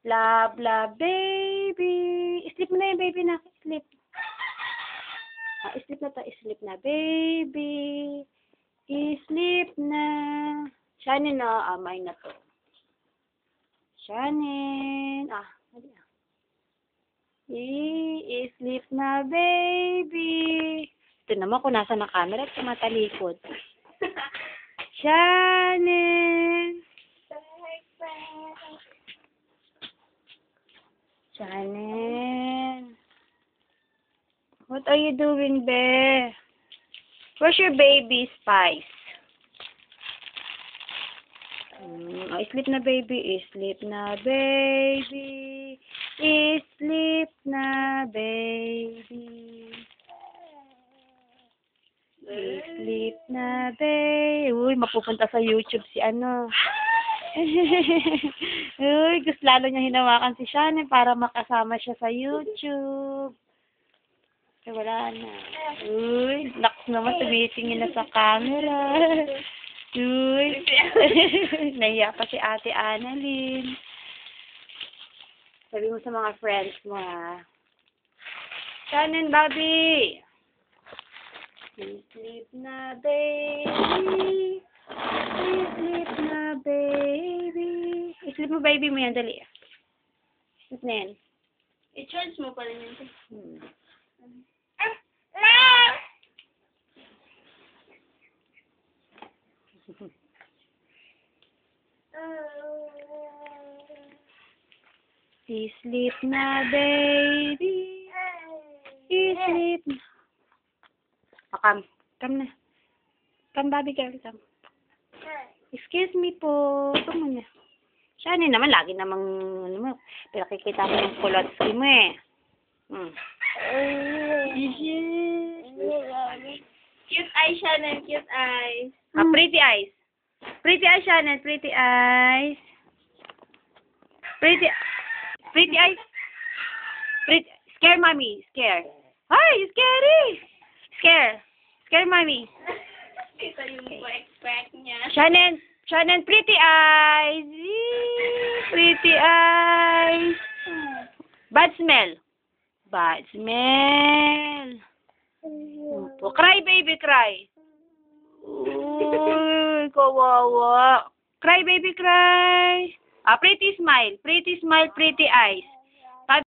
Blah, blah, baby. Sleep mo na yung baby na. Sleep. Sleep na to. Sleep na, baby. Sleep na. Shannon na. Amay na to. Shannon. Mali ah. Sleep na, baby. Ito naman kung nasa na camera at tumatalikod. Shannon. Shannon. What are you doing, Be? Where's your baby, Spice? Sleep na, baby. Sleep na, baby. Sleep na, baby. Sleep na, baby. Uy, mapupunta sa YouTube si ano. Uy, gusto lalo niya hinawakan si Shannon para makasama siya sa YouTube. Wala na. Uy, naks naman, tumitingin na sa camera. Uy, nahiya pa si Ate Annalyn. Sabi mo sa mga friends mo, ha? Shannon, Bobby! Sleep na, baby. Sleep na, baby. Sleep mo, baby mo yan, dali. Sleep na yan. I-charge mo pa rin yun. Sleep na, baby. Sleep na. Come na. Come, Bobby girl, come. Excuse me po. Come na. Shannon naman, lagi namang, pinakikita mo yung kulotski mo eh. Cute eyes, Shannon. Cute eyes. Pretty eyes. Pretty eyes, Shannon. Pretty eyes. Pretty eyes. Scare mommy. Scare. Ay, scary. Scare mommy. Ito yung expect niya. Shannon, pretty eyes. Pretty eyes. Bad smell. Cry, baby, cry. Uy, kawawa. Cry, baby, cry. Pretty smile, pretty eyes.